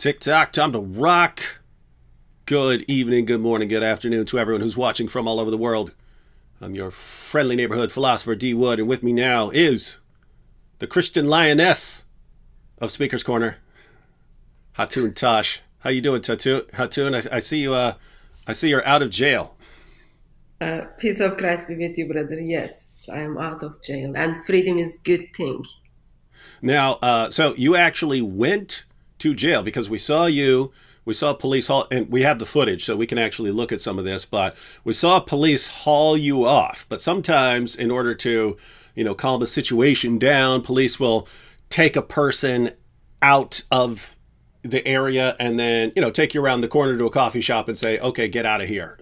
Tick tock, time to rock. Good evening, good morning, good afternoon to everyone who's watching from all over the world. I'm your friendly neighborhood philosopher, D. Wood, and with me now is the Christian lioness of Speaker's Corner, Hatun Tosh. How you doing, Hatun? I see you. I see you're out of jail. Peace of Christ be with you, brother. Yes, I am out of jail, and freedom is good thing. Now, so you actually went to jail because we saw you. We saw police haul, and we have the footage, so we can actually look at some of this. But we saw police haul you off. But sometimes, in order to, calm a situation down, police will take a person out of the area and then, take you around the corner to a coffee shop and say, "Okay, get out of here."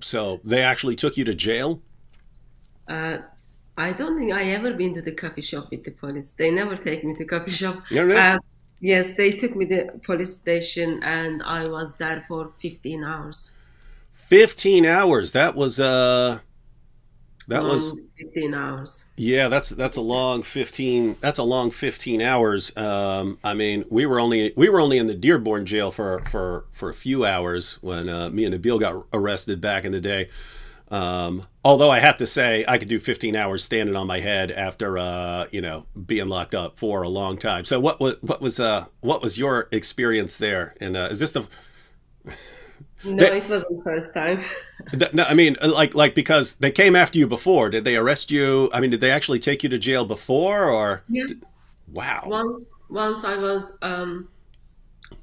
So they actually took you to jail. Uh, I don't think I ever been to the coffee shop with the police. They never take me to coffee shop. You know, Uh, yes, they took me to police station, and I was there for 15 hours. 15 hours. That was Long 15 hours. Yeah, that's a long 15. That's a long 15 hours. I mean, we were only in the Dearborn jail for a few hours when me and Nabil got arrested back in the day. Although I have to say, I could do 15 hours standing on my head after being locked up for a long time. So what was your experience there? And is this No, the it wasn't first time. no, I mean, like because they came after you before. Did they arrest you? I mean, did they actually take you to jail before, or? Yeah. Wow. Once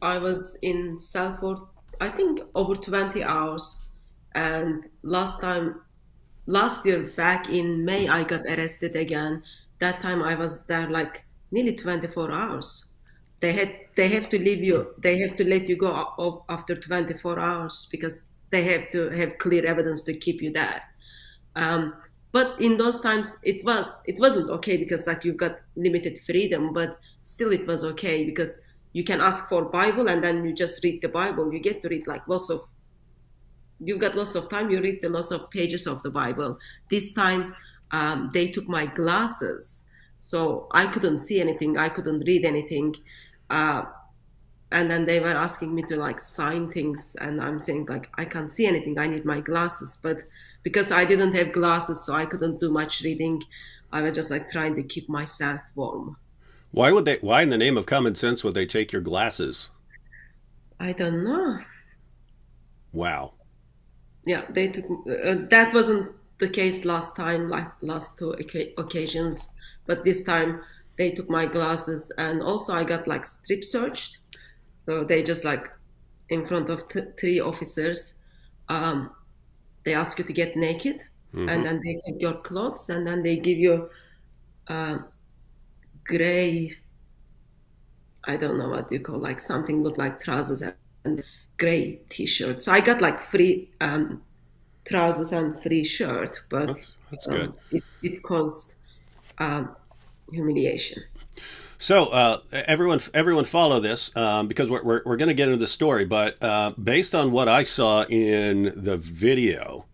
I was in cell for I think over 20 hours, and last year back in May I got arrested again. That time I was there like nearly 24 hours. They have to leave you. They have to let you go after 24 hours because they have to have clear evidence to keep you there. Um, but in those times it wasn't okay because like you've got limited freedom, but still it was okay because you can ask for Bible and then you just read the Bible. You get to read like lots of you've got lots of time. You read the lots of pages of the Bible. This time, they took my glasses, so I couldn't see anything. I couldn't read anything, uh, and then they were asking me to like sign things, and I'm saying like I can't see anything. I need my glasses, but because I didn't have glasses, so I couldn't do much reading. I was just like trying to keep myself warm. Why would they? Why, in the name of common sense, would they take your glasses? I don't know. Wow. Yeah, they took that wasn't the case last time, like last two occasions, but this time they took my glasses, and also I got like strip searched. So they just like in front of three officers, um, they ask you to get naked, and Hmm. then they take your clothes, and then they give you uh, gray, I don't know what you call, like something look like trousers and gray t-shirt. So I got like free trousers and free shirt, but That's good. it caused um, humiliation. So everyone follow this because we're going to get into the story. But based on what I saw in the video,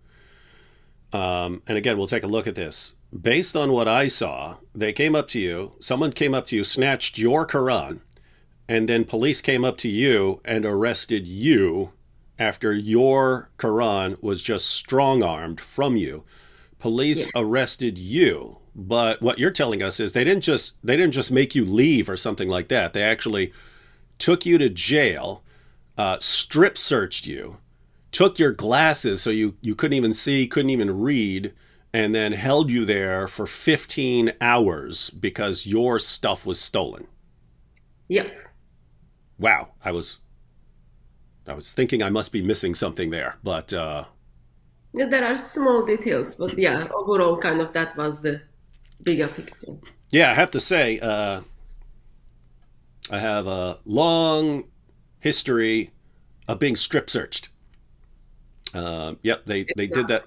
and again we'll take a look at this. Based on what I saw, they came up to you. Someone came up to you, snatched your Quran, and then police came up to you and arrested you after your Quran was just strong armed from you. Police Yeah, arrested you, but what you're telling us is they didn't just make you leave or something like that. They actually took you to jail, strip searched you, took your glasses so you couldn't even see, couldn't even read, and then held you there for 15 hours because your stuff was stolen. yeah, Wow, I was thinking I must be missing something there, but yeah. There are small details, but yeah, overall, kind of that was the bigger picture. yeah, I have to say, I have a long history of being strip searched. Yep, they did that.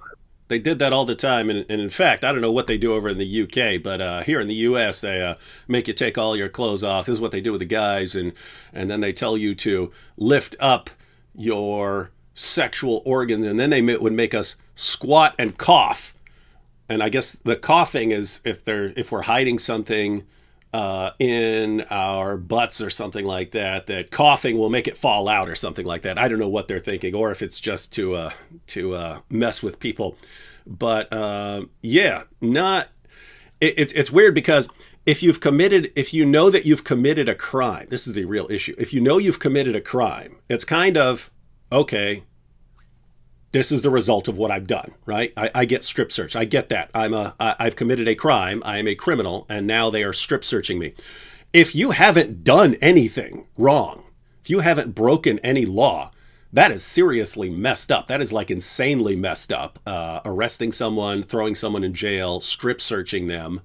They did that all the time, and in fact, I don't know what they do over in the UK, but here in the US, they make you take all your clothes off. This is what they do with the guys, and then they tell you to lift up your sexual organs, and then they would make us squat and cough. And I guess the coughing is if we're hiding something in our butts or something like that, that coughing will make it fall out or something like that. I don't know what they're thinking, or if it's just to mess with people. But yeah, not it's weird because if you know that you've committed a crime, this is the real issue. If you know you've committed a crime, it's kind of okay. This is the result of what I've done, right? I get strip searched. I get that. I've committed a crime. I am a criminal, and now they are strip searching me. If you haven't done anything wrong, if you haven't broken any law, that is seriously messed up. That is like insanely messed up. Arresting someone, throwing someone in jail, strip searching them,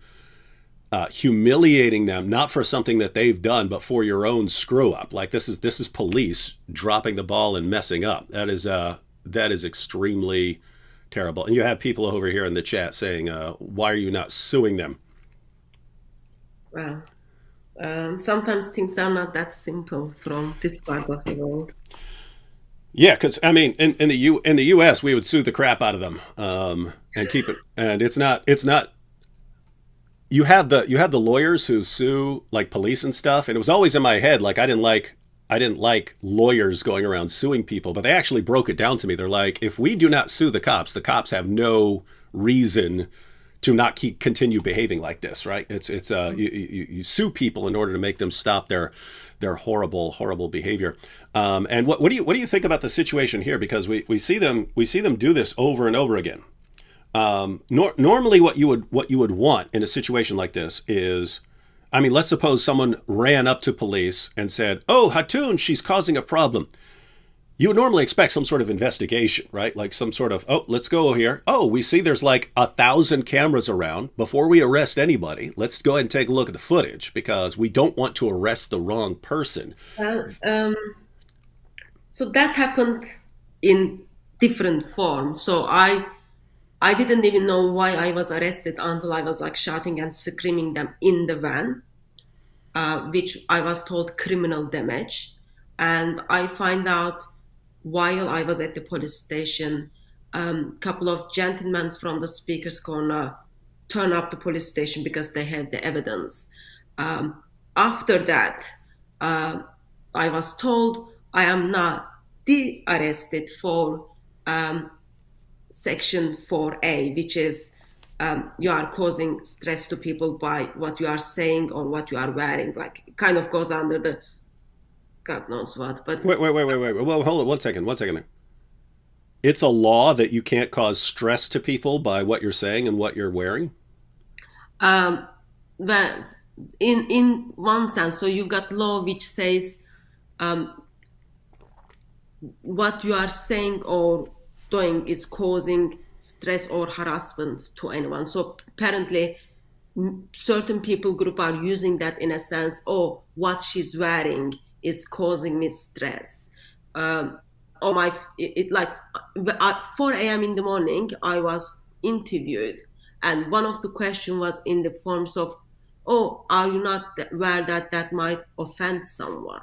humiliating them, not for something that they've done, but for your own screw up. Like this is police dropping the ball and messing up. That is extremely terrible. And you have people over here in the chat saying, "Why are you not suing them?" Well, sometimes things are not that simple from this part of the world. Yeah, because I mean, in the U.S. we would sue the crap out of them and keep it. And it's not. You have the lawyers who sue like police and stuff, and it was always in my head like I didn't like lawyers going around suing people, but they actually broke it down to me. They're like, if we do not sue the cops have no reason to not continue behaving like this, right? You sue people in order to make them stop their horrible behavior. And what do you think about the situation here? Because we see them do this over and over again. Normally, what you would want in a situation like this is, I mean, let's suppose someone ran up to police and said, "Oh, Hatun, she's causing a problem." You would normally expect some sort of investigation, right? Like some sort of, "Oh, let's go here. Oh, we see there's like 1,000 cameras around. Before we arrest anybody, let's go ahead and take a look at the footage because we don't want to arrest the wrong person." Well, so that happened in different forms. So I didn't even know why I was arrested until I was like shouting and screaming them in the van, which I was told criminal damage. And I find out while I was at the police station, a couple of gentlemen from the speaker's corner turn up the police station because they had the evidence. After that, uh, I was told I am not de-arrested for um, Section 4A, which is you are causing stress to people by what you are saying or what you are wearing. Like it kind of goes under the God knows what. But Wait. Well, hold on 1 second. 1 second. It's a law that you can't cause stress to people by what you're saying and what you're wearing. um, well, in one sense, so you've got law which says um, what you are saying or doing is causing stress or harassment to anyone. So apparently, certain people group are using that in a sense. Oh, what she's wearing is causing me stress. Um, or my it like at 4 a.m. in the morning, I was interviewed, and one of the question was in the forms of, "Oh, are you not aware that that might offend someone?"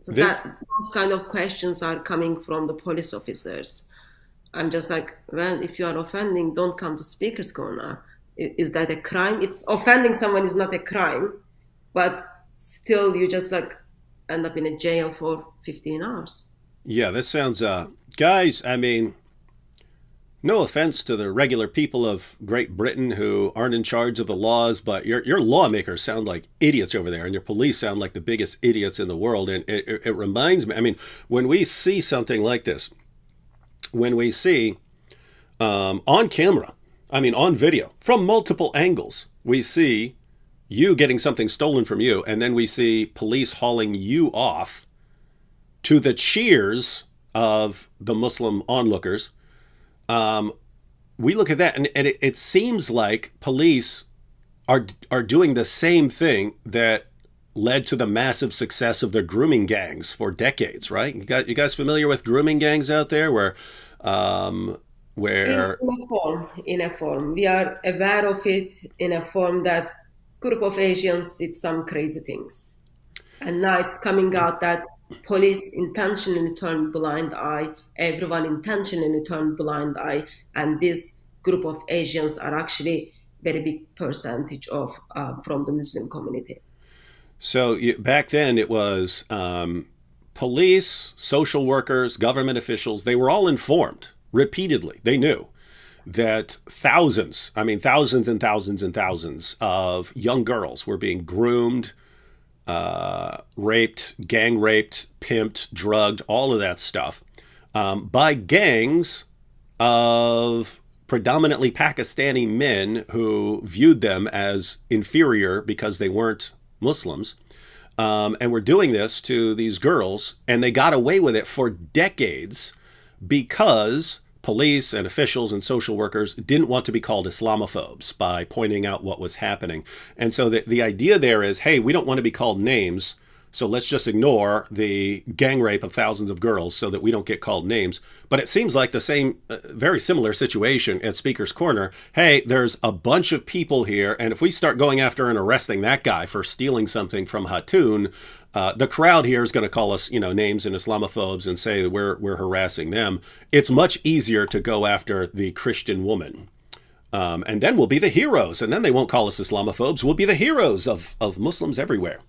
So This that those kind of questions are coming from the police officers. I'm just like, well, if you are offending, don't come to speaker's corner. Is that a crime? It's offending someone is not a crime, but still, you just like end up in a jail for 15 hours. Yeah, this sounds guys, I mean, no offense to the regular people of Great Britain who aren't in charge of the laws, but your lawmakers sound like idiots over there, and your police sound like the biggest idiots in the world. And it reminds me, I mean, when we see something like this, when we see on camera, I mean, on video, from multiple angles, we see you getting something stolen from you, and then we see police hauling you off to the cheers of the Muslim onlookers. um, we look at that, and it seems like police are doing the same thing that led to the massive success of the grooming gangs for decades, right? You guys familiar with grooming gangs out there, um, where In a form, we are aware of it in a form that group of Asians did some crazy things. And now it's coming out that police intentionally turned blind eye, everyone intentionally turned blind eye, and this group of Asians are actually very big percentage of from the Muslim community. So back then it was police, social workers, government officials. They were all informed repeatedly. They knew that thousands, I mean, thousands and thousands and thousands of young girls were being groomed, raped, gang raped, pimped, drugged, all of that stuff by gangs of predominantly Pakistani men who viewed them as inferior because they weren't Muslims. And were doing this to these girls, and they got away with it for decades because police and officials and social workers didn't want to be called Islamophobes by pointing out what was happening. And so the idea there is, hey, we don't want to be called names, so let's just ignore the gang rape of thousands of girls so that we don't get called names. But it seems like the same, very similar situation at Speaker's Corner. Hey, there's a bunch of people here, and if we start going after and arresting that guy for stealing something from Hatun, the crowd here is going to call us, names and Islamophobes and say we're harassing them. It's much easier to go after the Christian woman. And then we'll be the heroes, and then they won't call us Islamophobes. We'll be the heroes of Muslims everywhere.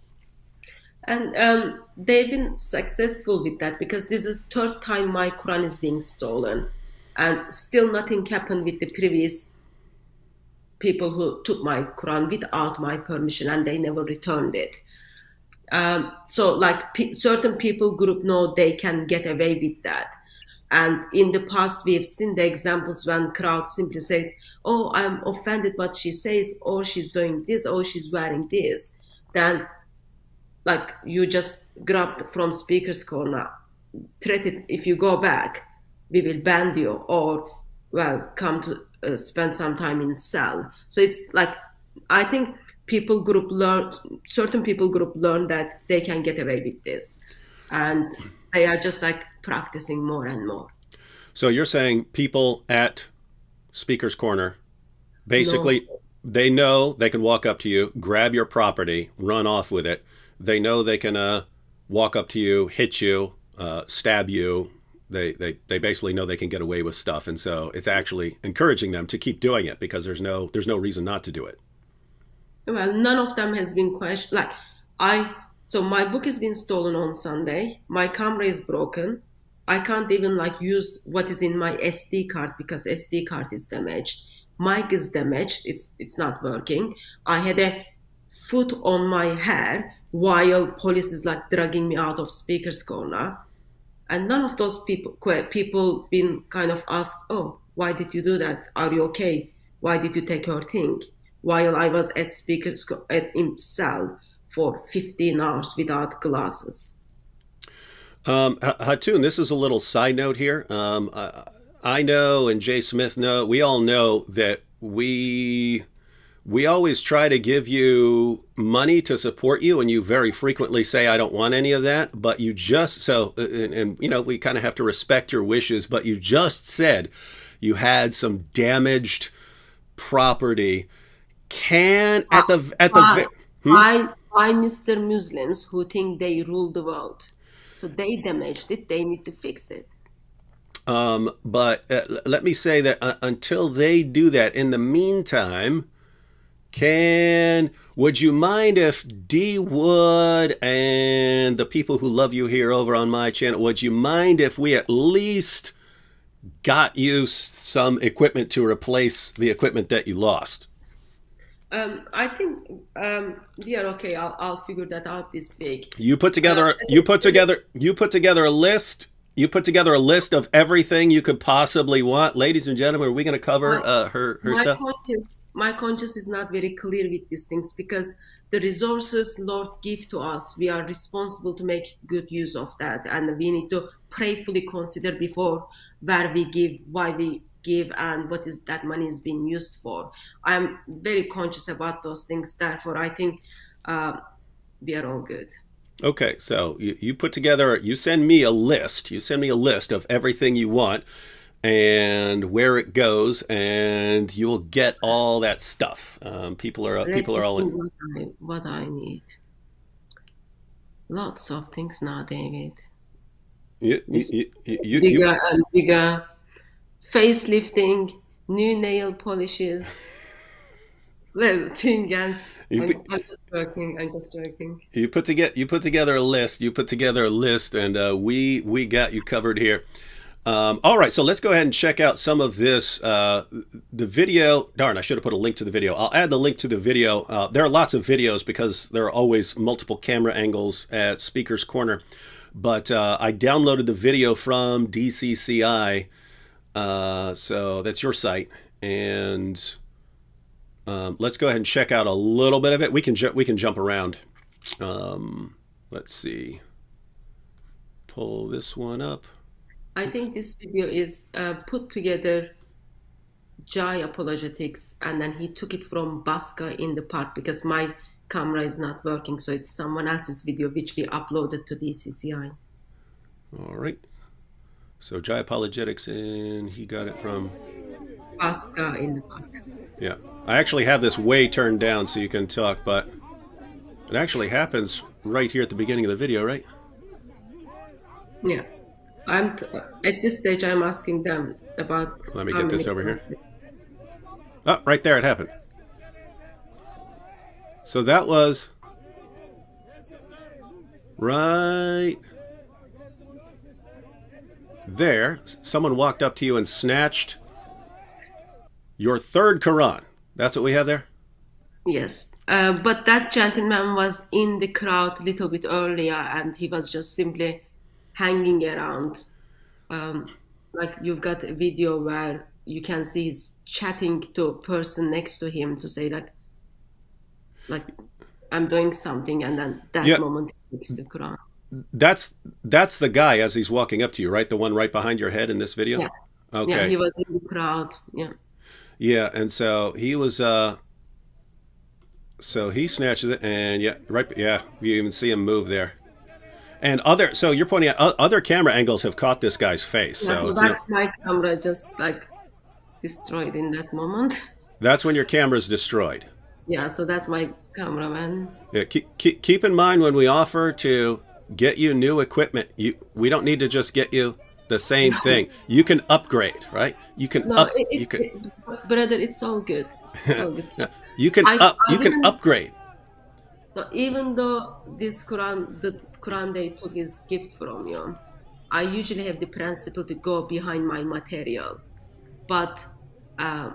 And they've been successful with that because this is third time my Quran is being stolen, and still nothing happened with the previous people who took my Quran without my permission, and they never returned it. So, like certain people group know they can get away with that, and in the past we've seen the examples when crowd simply says, "Oh, I'm offended what she says," or "She's doing this," or "She's wearing this," then like you just grabbed from speaker's corner, threatened if you go back, we will ban you, or well, come to spend some time in cell. So it's like I think people group learn certain people group learn that they can get away with this, and they are just like practicing more and more. So you're saying people at Speaker's Corner No, basically they know they can walk up to you, grab your property, run off with it. They know they can walk up to you, hit you, stab you. They basically know they can get away with stuff, and so it's actually encouraging them to keep doing it because there's no reason not to do it. well, none of them has been questioned. Like I, so my book has been stolen on Sunday. My camera is broken. I can't even like use what is in my SD card because SD card is damaged. Mic is damaged. It's not working. I had a foot on my hair while police is like dragging me out of speaker's corner, and none of those people been kind of asked, "Oh, why did you do that? Are you okay? Why did you take your thing?" While I was at at in cell for 15 hours without glasses. Hatun, this is a little side note here. I know, and Jay Smith know, we all know that we always try to give you money to support you, and you very frequently say, I don't want any of that. But you just, so, and we kind of have to respect your wishes, but you just said you had some damaged property. Can, Why, why Mr. Muslims who think they rule the world? So they damaged it, they need to fix it. But let me say that until they do that, in the meantime, would you mind if D Wood and the people who love you here over on my channel, would you mind if we at least got you some equipment to replace the equipment that you lost? I think we are okay. I'll figure that out this week. You put Uh, together as you a, put as a, together you put together a list. You put together a list of everything you could possibly want. Ladies and gentlemen, are we going to cover my, her my stuff? conscience is not very clear with these things because the resources Lord give to us, we are responsible to make good use of that, and we need to prayerfully consider before where we give, why we give, and what is that money is being used for. I'm very conscious about those things. Therefore, I think uh, we are all good. Okay, so you put together, you send me a list. You send me a list of everything you want and where it goes, and you'll get all that stuff. Let People me are all in. think what I need. Lots of things now, David. You This you you bigger and bigger facelifting, new nail polishes. little thing, and You put, I'm just joking. I'm just joking. you put together a list. You put together a list, and we got you covered here. All right, so let's go ahead and check out some of this. The video. Darn, I should have put a link to the video. I'll add the link to the video. There are lots of videos because there are always multiple camera angles at Speaker's Corner. But I downloaded the video from DCCI, so that's your site, and let's go ahead and check out a little bit of it. We can jump around. Let's see. Pull this one up. I think this video is put together Jai apologetics, and then he took it from Baska in the park because my camera is not working, so it's someone else's video which we uploaded to DCCI. All right. So Jai Apologetics, and he got it from. Baska in the park. Yeah. I actually have this way turned down so you can talk, but it actually happens right here at the beginning of the video, right? Yeah. At this stage, I'm asking them about Let me how get many this over here. times Oh, right there it happened. So that was right there. Someone walked up to you and snatched your third Quran. That's what we have there? Yes. But that gentleman was in the crowd a little bit earlier, and he was just simply hanging around. Um, like you've got a video where you can see he's chatting to a person next to him to say like I'm doing something, and then that Yeah. moment he takes the Quran. That's the guy as he's walking up to you, right? The one right behind your head in this video? Yeah, yeah, Okay. he was in the crowd. Yeah, Yeah, and so he was so he snatches it and yeah, right yeah, you even see him move there. And so you're pointing out other camera angles have caught this guy's face. yeah. So So it's no, that's my camera just like destroyed in that moment. that's when your camera's destroyed. Yeah, so that's my cameraman. Yeah, keep in mind when we offer to get you new equipment, we don't need to just get you the same thing. You can upgrade, right? No, You can brother, it's all good. It's all good. So I you can didn't. upgrade. So even though the Quran they took is gift from you, I usually have the principle to go behind my material, but uh,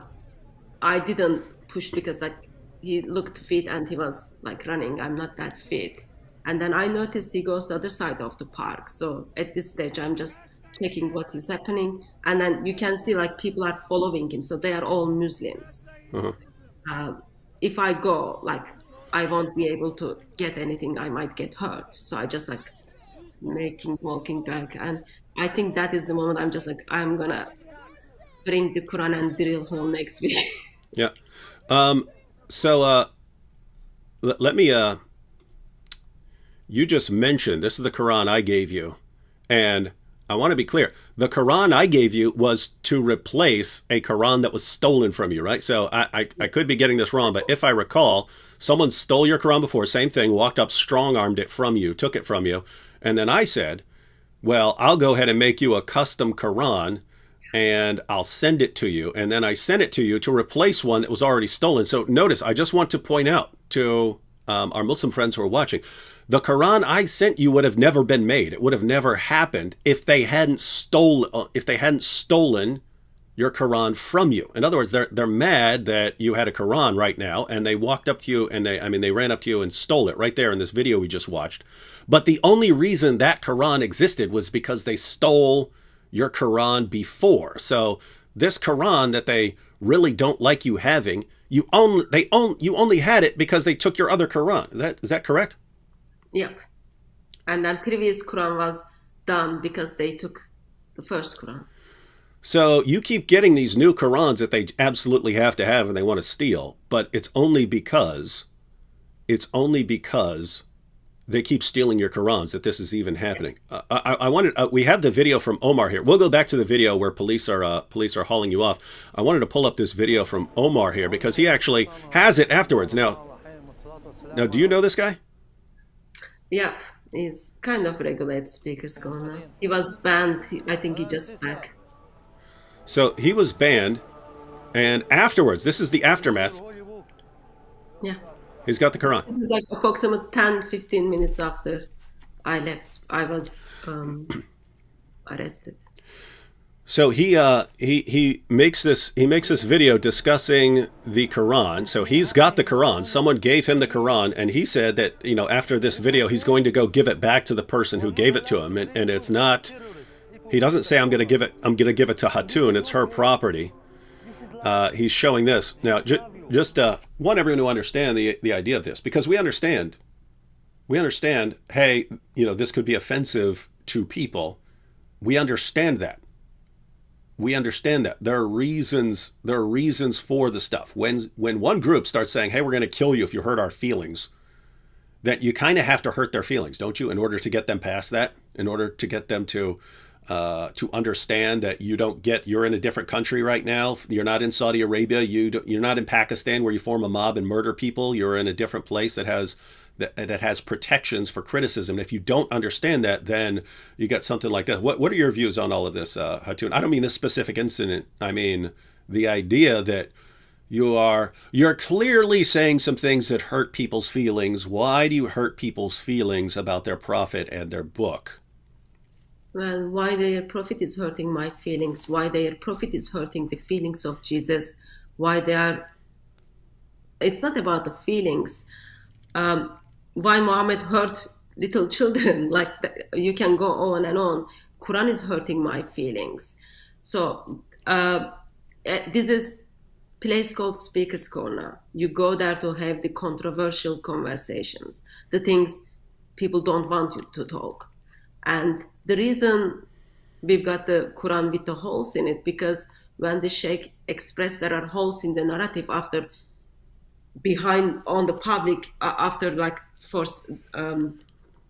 I didn't push because like he looked fit and he was like running. I'm not that fit, and then I noticed he goes the other side of the park. So at this stage, I'm just checking what is happening, and then you can see like people are following him. So they are all Muslims. Uh-huh. If I go, like, I won't be able to get anything. I might get hurt. So I just like walking back. And I think that is the moment I'm just like, I'm gonna bring the Quran and drill hole next week. Yeah. Um, so let me you just mentioned this is the Quran I gave you, and I want to be clear. The Quran I gave you was to replace a Quran that was stolen from you, right? So I could be getting this wrong, but if I recall, someone stole your Quran before, same thing, walked up, strong armed it from you, took it from you, and then I said, well, I'll go ahead and make you a custom Quran and I'll send it to you. And then I sent it to you to replace one that was already stolen. So notice, I just want to point out to our Muslim friends who are watching, the Quran I sent you would have never been made. It would have never happened if they hadn't stolen your Quran from you. In other words, they're mad that you had a Quran right now, and they walked up to you and they ran up to you and stole it right there in this video we just watched. But the only reason that Quran existed was because they stole your Quran before. So this Quran that they really don't like you having, you only had it because they took your other Quran. Is that correct? Yep. And then previous Quran was done because they took the first Quran. So you keep getting these new Qurans that they absolutely have to have and they want to steal, but it's only because they keep stealing your Qurans that this is even happening. I wanted we have the video from Omar here. We'll go back to the video where police are hauling you off. I wanted to pull up this video from Omar here because he actually has it afterwards. Now, do you know this guy? Yep. He's kind of regulate speakers going now. He was banned. I think he just back. So he was banned, and afterwards, this is the aftermath. Yeah. He's got the Quran. This is like approximately 10, 15 minutes after I left. I was arrested. So he makes this video discussing the Quran. So he's got the Quran. Someone gave him the Quran, and he said that after this video he's going to go give it back to the person who gave it to him. And it's not. He doesn't say I'm going to give it. I'm going to give it to Hatun. It's her property. He's showing this now. Just want everyone to understand the idea of this, because we understand. We understand. Hey, this could be offensive to people. We understand that. We understand that there are reasons. There are reasons for the stuff. When one group starts saying, "Hey, we're going to kill you if you hurt our feelings," that you kind of have to hurt their feelings, don't you, in order to get them past that, in order to get them to understand that you're in a different country right now. You're not in Saudi Arabia. You're not in Pakistan where you form a mob and murder people. You're in a different place that has protections for criticism. If you don't understand that, then you get something like that. What are your views on all of this, Hatun? I don't mean this specific incident. I mean the idea that you're clearly saying some things that hurt people's feelings. Why do you hurt people's feelings about their prophet and their book? Well, why their prophet is hurting my feelings, why their prophet is hurting the feelings of Jesus, why they are, it's not about the feelings. Why Muhammad hurt little children, like you can go on and on. Quran is hurting my feelings. So this is place called Speaker's Corner. You go there to have the controversial conversations, the things people don't want you to talk. And the reason we've got the Quran with the holes in it, because when the Sheikh expressed there are holes in the narrative after behind on the public after like for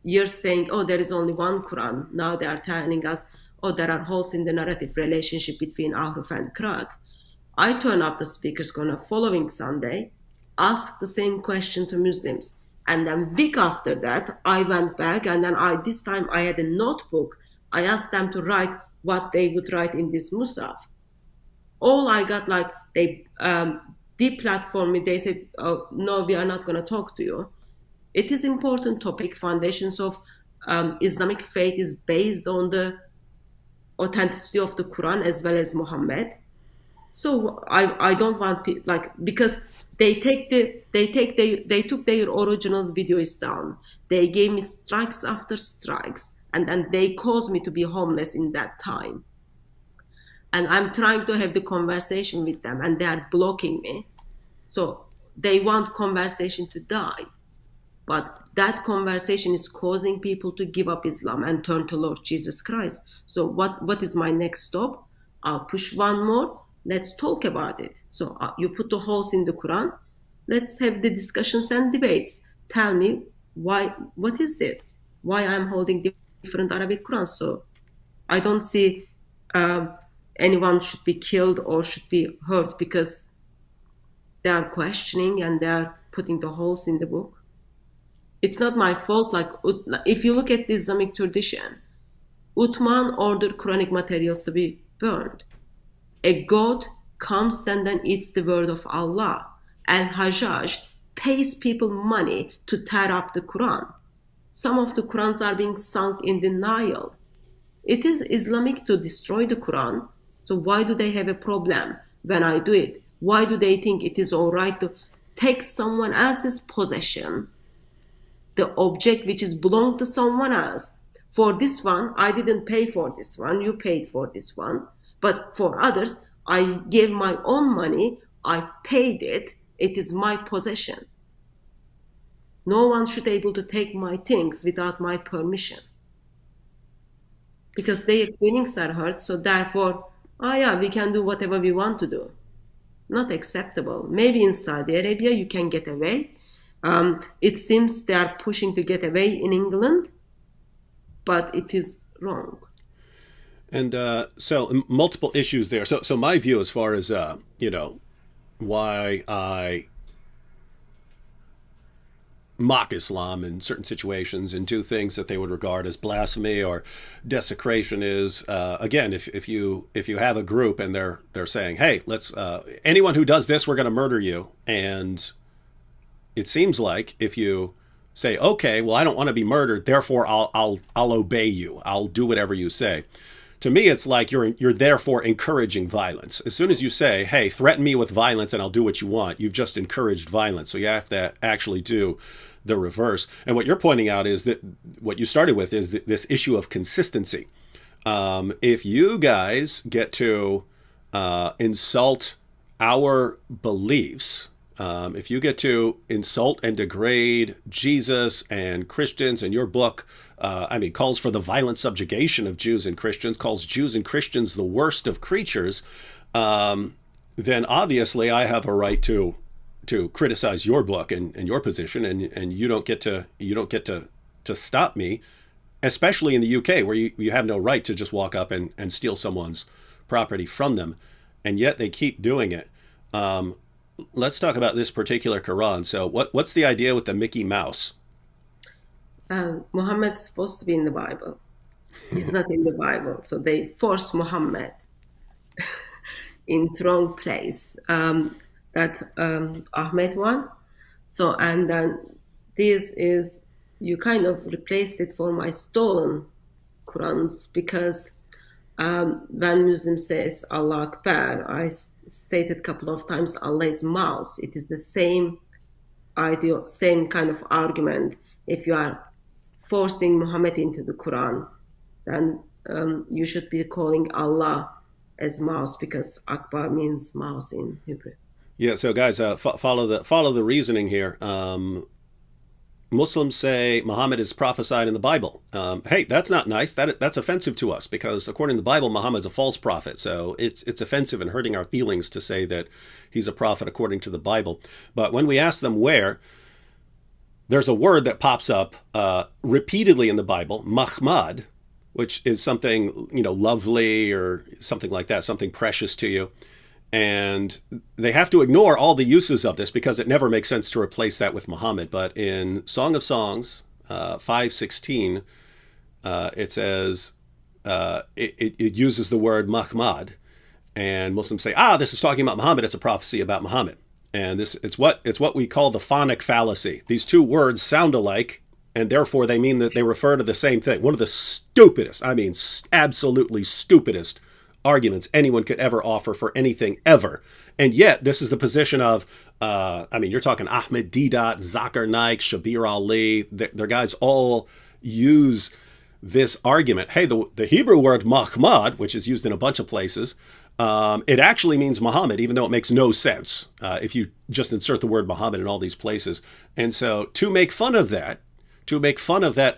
years saying, oh, there is only one Quran. Now they are telling us, oh, there are holes in the narrative relationship between Ahruf and Qur'an. I turn up the Speaker's Corner following Sunday, asked the same question to Muslims. And then week after that, I went back, and then this time I had a notebook. I asked them to write what they would write in this Musaf. All I got, like, they deplatformed me. They said, oh, no, we are not going to talk to you. It is important topic. Foundations of Islamic faith is based on the authenticity of the Quran as well as Muhammad. So I don't want because they took their original videos down. They gave me strikes after strikes, and then they caused me to be homeless in that time. And I'm trying to have the conversation with them, and they are blocking me. So they want conversation to die, but that conversation is causing people to give up Islam and turn to Lord Jesus Christ. So what is my next stop? I'll push one more. Let's talk about it. So you put the holes in the Quran. Let's have the discussions and debates. Tell me why. What is this? Why I'm holding different Arabic Qurans? So I don't see anyone should be killed or should be hurt because they are questioning and they are putting the holes in the book. It's not my fault. Like if you look at the Islamic tradition, Uthman ordered Quranic materials to be burned. A god comes and then eats the word of Allah. Al-Hajjaj pays people money to tear up the Quran. Some of the Qurans are being sunk in the Nile. It is Islamic to destroy the Quran. So why do they have a problem when I do it? Why do they think it is all right to take someone else's possession, the object which is belonged to someone else? For this one, I didn't pay for this one. You paid for this one. But for others, I gave my own money, I paid it, it is my possession. No one should be able to take my things without my permission. Because their feelings are hurt, so therefore, yeah, we can do whatever we want to do. Not acceptable. Maybe in Saudi Arabia you can get away. It seems they are pushing to get away in England, but it is wrong. And so multiple issues there. So my view as far as why I mock Islam in certain situations and do things that they would regard as blasphemy or desecration is again, if you have a group and they're saying, hey, let's anyone who does this, we're going to murder you, and it seems like if you say, okay, well, I don't want to be murdered, therefore I'll obey you. I'll do whatever you say. To me, it's like you're therefore encouraging violence. As soon as you say, hey, threaten me with violence and I'll do what you want, you've just encouraged violence. So you have to actually do the reverse. And what you're pointing out is that what you started with is this issue of consistency. If you guys get to insult our beliefs, if you get to insult and degrade Jesus and Christians, and your book, calls for the violent subjugation of Jews and Christians, calls Jews and Christians the worst of creatures, then obviously I have a right to criticize your book and your position, and you don't get to stop me, especially in the UK, where you have no right to just walk up and steal someone's property from them, and yet they keep doing it. Let's talk about this particular Quran. So what's the idea with the Mickey Mouse? Muhammad's supposed to be in the Bible. He's not in the Bible, so they force Muhammad in the wrong place. That Ahmed one. So, and then this is, you kind of replaced it for my stolen Qurans, because when Muslim says Allah Akbar, I stated a couple of times Allah is mouse. It is the same idea, same kind of argument. If you are forcing Muhammad into the Quran, then you should be calling Allah as mouse, because Akbar means mouse in Hebrew. Yeah. So guys, follow the reasoning here. Muslims say Muhammad is prophesied in the Bible. Hey, that's not nice. That's offensive to us, because according to the Bible, Muhammad's a false prophet. So it's offensive and hurting our feelings to say that he's a prophet according to the Bible. But when we ask them where, there's a word that pops up repeatedly in the Bible, Mahmad, which is something, lovely or something like that, something precious to you. And they have to ignore all the uses of this because it never makes sense to replace that with Muhammad. But in Song of Songs 5:16, it says it uses the word Mahmad, and Muslims say, this is talking about Muhammad. It's a prophecy about Muhammad, and it's what we call the phonic fallacy. These two words sound alike, and therefore they mean that they refer to the same thing. One of the stupidest, absolutely stupidest arguments anyone could ever offer for anything ever. And yet this is the position of, you're talking Ahmed Deedat, Zakir Naik, Shabir Ali. Their guys all use this argument. Hey, the Hebrew word Mahmad, which is used in a bunch of places, it actually means Muhammad, even though it makes no sense if you just insert the word Muhammad in all these places. And so to make fun of that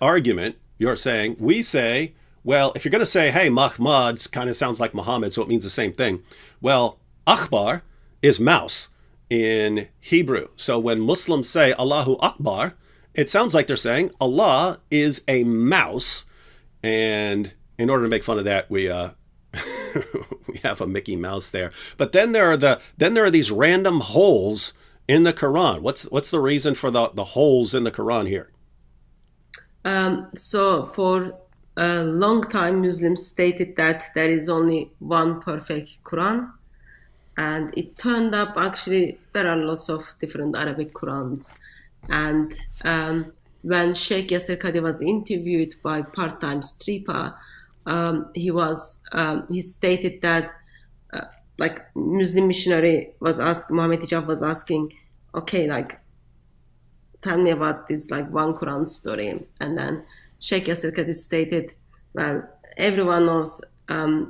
argument, we say, well, if you're going to say, hey, Mahmad kind of sounds like Muhammad, so it means the same thing. Well, Akbar is mouse in Hebrew. So when Muslims say Allahu Akbar, it sounds like they're saying Allah is a mouse. And in order to make fun of that, we we have a Mickey Mouse there. But then there are these random holes in the Quran. What's the reason for the holes in the Quran here? So for a long time, Muslims stated that there is only one perfect Quran, and it turned up actually there are lots of different Arabic Qurans. And when Sheikh Yasser Qadi was interviewed by part-time stripper, he stated that like Muslim missionary was asking, Muhammad Hijab was asking, okay, like tell me about this like one Quran story. And then Sheikh Yasser Qadi stated, well, everyone knows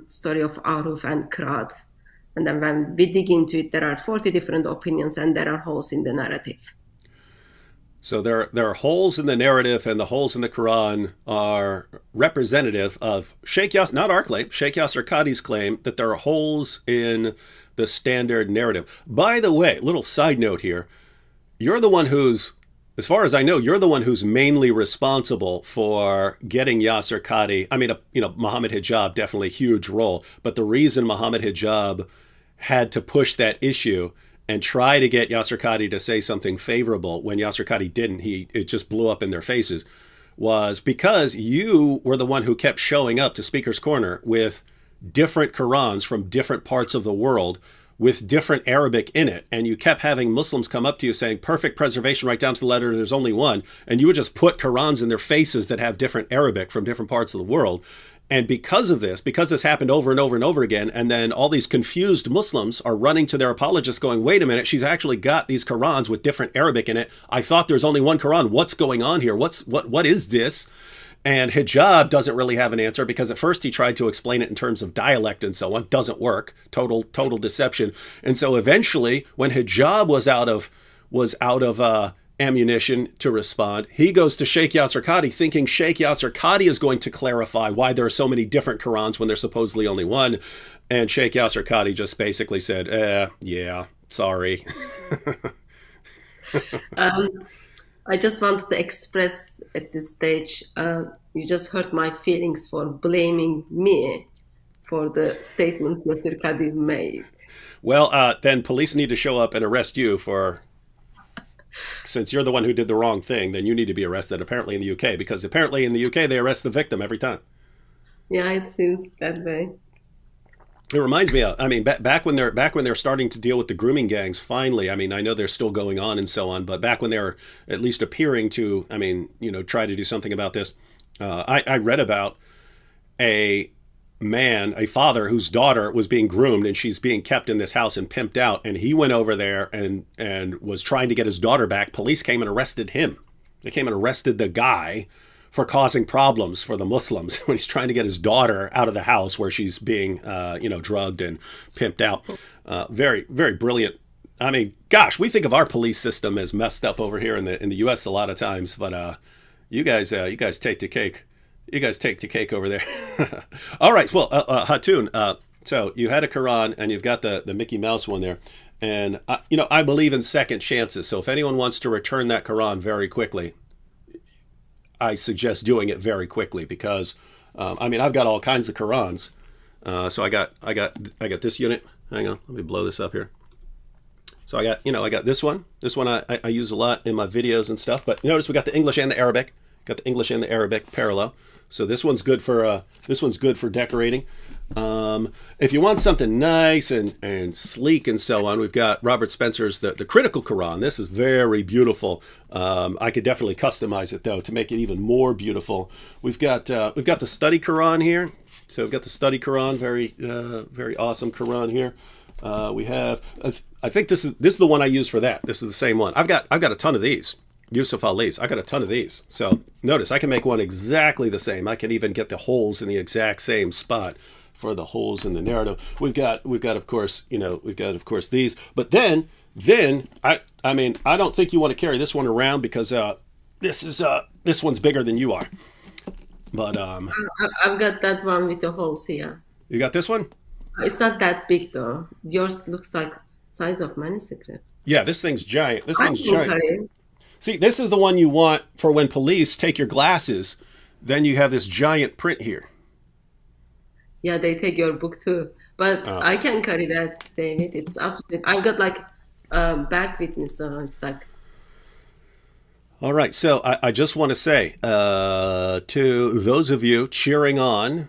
story of Aruf and Qur'an. And then when we dig into it, there are 40 different opinions and there are holes in the narrative. So there are holes in the narrative, and the holes in the Quran are representative of Sheikh Yasser, not our claim, Sheikh Yasser Qadi's claim that there are holes in the standard narrative. By the way, little side note here, you're the one who's, as far as I know, you're the one who's mainly responsible for getting Yasser Qadi. Muhammad Hijab, definitely a huge role. But the reason Muhammad Hijab had to push that issue and try to get Yasser Qadi to say something favorable when Yasser Qadi didn't, it just blew up in their faces, was because you were the one who kept showing up to Speaker's Corner with different Qurans from different parts of the world, with different Arabic in it, and you kept having Muslims come up to you saying perfect preservation right down to the letter, there's only one, and you would just put Qurans in their faces that have different Arabic from different parts of the world. And because this happened over and over and over again, and then all these confused Muslims are running to their apologists going, wait a minute, she's actually got these Qurans with different Arabic in it. I thought there's only one Quran. What's going on here? What is this? And hijab doesn't really have an answer because at first he tried to explain it in terms of dialect and so on. Doesn't work. Total deception. And so eventually, when hijab was out of ammunition to respond, he goes to Sheikh Yasser Qadhi thinking Sheikh Yasser Qadhi is going to clarify why there are so many different Qurans when there's supposedly only one. And Sheikh Yasser Qadhi just basically said, yeah, sorry. Um, I just wanted to express at this stage, you just hurt my feelings for blaming me for the statements Mr. Kadir made. Well, then police need to show up and arrest you for, since you're the one who did the wrong thing, then you need to be arrested apparently in the UK, because apparently in the UK they arrest the victim every time. Yeah, it seems that way. It reminds me of, I mean, back when they're starting to deal with the grooming gangs. Finally, I mean, I know they're still going on and so on, but back when they were at least appearing to, I mean, try to do something about this. I read about a a father whose daughter was being groomed and she's being kept in this house and pimped out, and he went over there and was trying to get his daughter back. Police came and arrested him. They came and arrested the guy for causing problems for the Muslims when he's trying to get his daughter out of the house where she's being, drugged and pimped out. Very, very brilliant. I mean, gosh, we think of our police system as messed up over here in the U.S. a lot of times, but you guys take the cake. You guys take the cake over there. All right, well, Hatun. So you had a Quran and you've got the Mickey Mouse one there, and I believe in second chances. So if anyone wants to return that Quran very quickly, I suggest doing it very quickly because, I've got all kinds of Qurans. So I got this unit. Hang on, let me blow this up here. So I got this one. This one I use a lot in my videos and stuff. But notice we got the English and the Arabic. Got the English and the Arabic parallel. So this one's good for decorating. If you want something nice and sleek and so on, we've got Robert Spencer's the Critical Quran. This is very beautiful. I could definitely customize it though to make it even more beautiful. We've got the Study Quran here. So we've got the Study Quran, very awesome Quran here. We have, I think this is the one I use for that. This is the same one. I've got a ton of these. Yusuf Ali's. I got a ton of these. So notice I can make one exactly the same. I can even get the holes in the exact same spot for the holes in the narrative. We've got of course these. But then I don't think you want to carry this one around because this one's bigger than you are. But I've got that one with the holes here. you got this one? It's not that big though. Yours looks like size of manuscript. Yeah, this thing's giant. This I thing's can giant. carry it. See, this is the one you want for when police take your glasses. Then you have this giant print here. Yeah, they take your book too. But Oh. I can carry that, David. It's absolute. I've got like back with me, so it's like All right, so I just want to say to those of you cheering on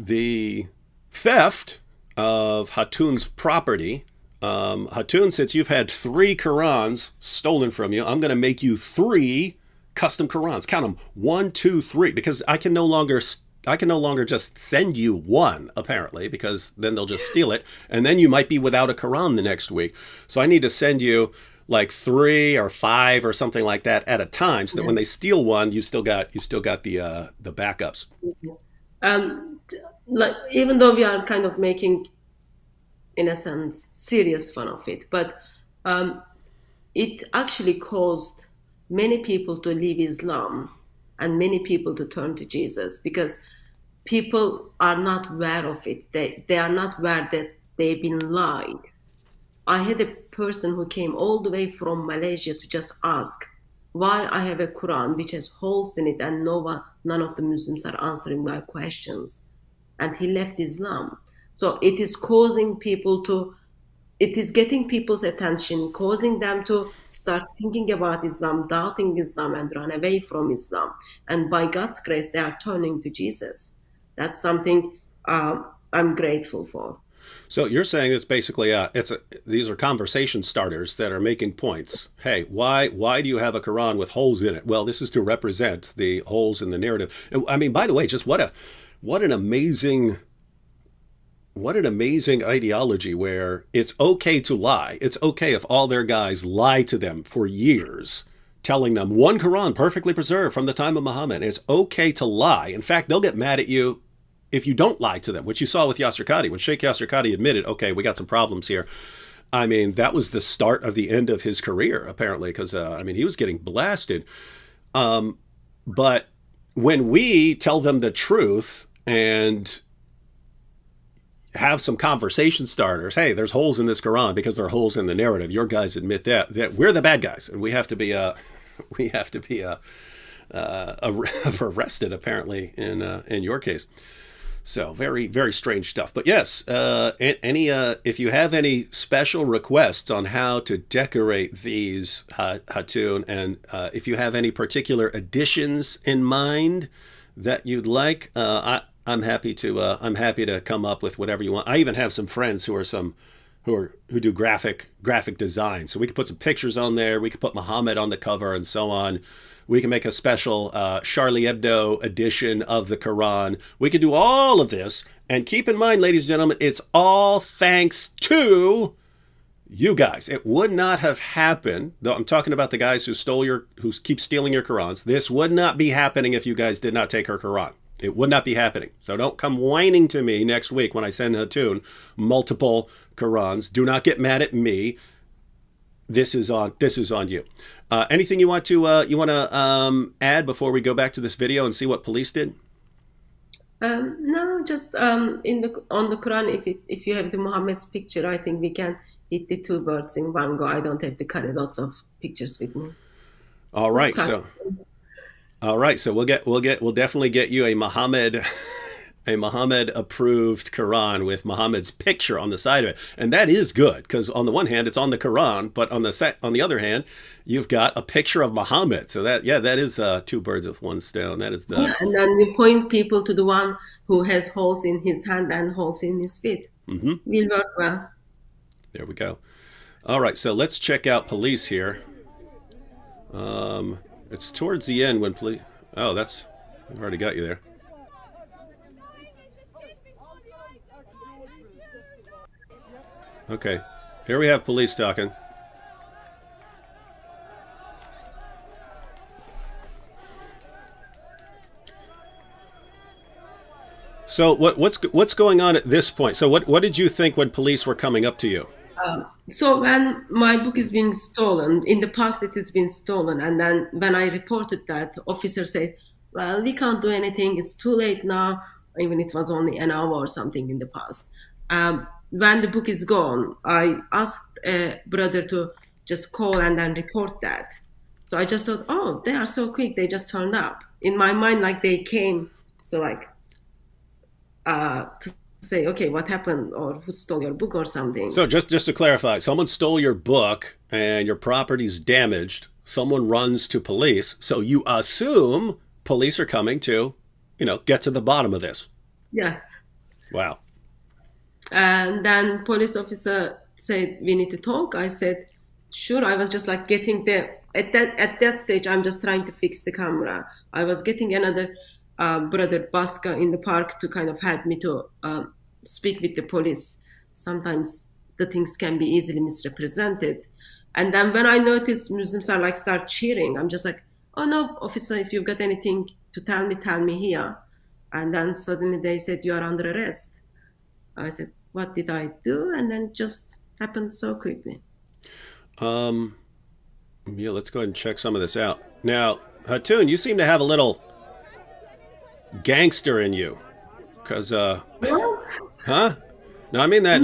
the theft of Hatun's property, Hatun, since you've had 3 Qurans stolen from you, I'm going to make you 3 custom Qurans. Count them, 1, 2, 3, because I can no longer just send you one, apparently, because then they'll just steal it, and then you might be without a Quran the next week. So I need to send you like 3 or 5 or something like that at a time, so that when they steal one, you still got the backups. um, like even though we are kind of making, in a sense, serious fun of it, but um, it actually caused many people to leave Islam and many people to turn to Jesus because people are not aware of it. They are not aware that they've been lied. I had a person who came all the way from Malaysia to just ask why I have a Quran which has holes in it and none of the Muslims are answering my questions. And he left Islam. So it is causing people to, it is getting people's attention, causing them to start thinking about Islam, doubting Islam, and run away from Islam. And by God's grace, they are turning to Jesus. That's something I'm grateful for. So you're saying it's basically these are conversation starters that are making points. Hey, why do you have a Quran with holes in it? Well, this is to represent the holes in the narrative. And, I mean, by the way, just what an amazing ideology where it's okay to lie. It's okay if all their guys lie to them for years, telling them one Quran perfectly preserved from the time of Muhammad. It's okay to lie. In fact, they'll get mad at you if you don't lie to them, which you saw with Yasser Qadi. When Sheikh Yasser Qadi admitted, okay, we got some problems here. I mean, that was the start of the end of his career, apparently, because, I mean, he was getting blasted. But when we tell them the truth and have some conversation starters, hey, there's holes in this Quran because there are holes in the narrative. Your guys admit that we're the bad guys, and we have to be arrested, apparently, in your case. So very, very strange stuff. But yes, if you have any special requests on how to decorate these, Hatun, and if you have any particular additions in mind that you'd like, I'm happy to come up with whatever you want. I even have some friends who do graphic design, so we can put some pictures on there. We can put Muhammad on the cover and so on. We can make a special Charlie Hebdo edition of the Quran. We can do all of this. And keep in mind, ladies and gentlemen, it's all thanks to you guys. It would not have happened, though I'm talking about the guys who keep stealing your Qurans. This would not be happening if you guys did not take her Quran. It would not be happening. So don't come whining to me next week when I send Hatun multiple Qurans. Do not get mad at me. This is on you. Anything you want to add before we go back to this video and see what police did? No, just on the Quran, if you have the Muhammad's picture, I think we can hit the two birds in one go. I don't have to carry lots of pictures with me. All right, so we'll definitely get you a Muhammad approved Quran with Muhammad's picture on the side of it. And that is good, because on the one hand, it's on the Quran, but on the other hand, you've got a picture of Muhammad. So that is two birds with one stone. That is and then you point people to the one who has holes in his hand and holes in his feet. Mm-hmm. Will work well. There we go. All right, so let's check out police here. It's towards the end when police... Oh, I've already got you there. Okay, here we have police talking. So what's going on at this point? So what did you think when police were coming up to you? So when my book is being stolen, in the past it has been stolen, and then when I reported that, the officer said, well, we can't do anything, it's too late now, even it was only an hour or something in the past. When the book is gone, I asked a brother to just call and then report that. So I just thought, oh, they are so quick, they just turned up. In my mind, like they came, so like to say, okay, what happened, or who stole your book or something. So just to clarify, someone stole your book and your property's damaged. Someone runs to police, so you assume police are coming to, get to the bottom of this. Yeah. Wow. And then police officer said, we need to talk. I said, sure. I was just like getting at that stage, I'm just trying to fix the camera. I was getting another brother Baska in the park to kind of help me to speak with the police. Sometimes the things can be easily misrepresented. And then when I noticed Muslims are start cheering, I'm just like, oh no, officer, if you've got anything to tell me here. And then suddenly they said, you are under arrest. I said, what did I do? And then it just happened so quickly. Yeah, let's go ahead and check some of this out. Now, Hatun, you seem to have a little gangster in you. Because, What? huh? No, I mean that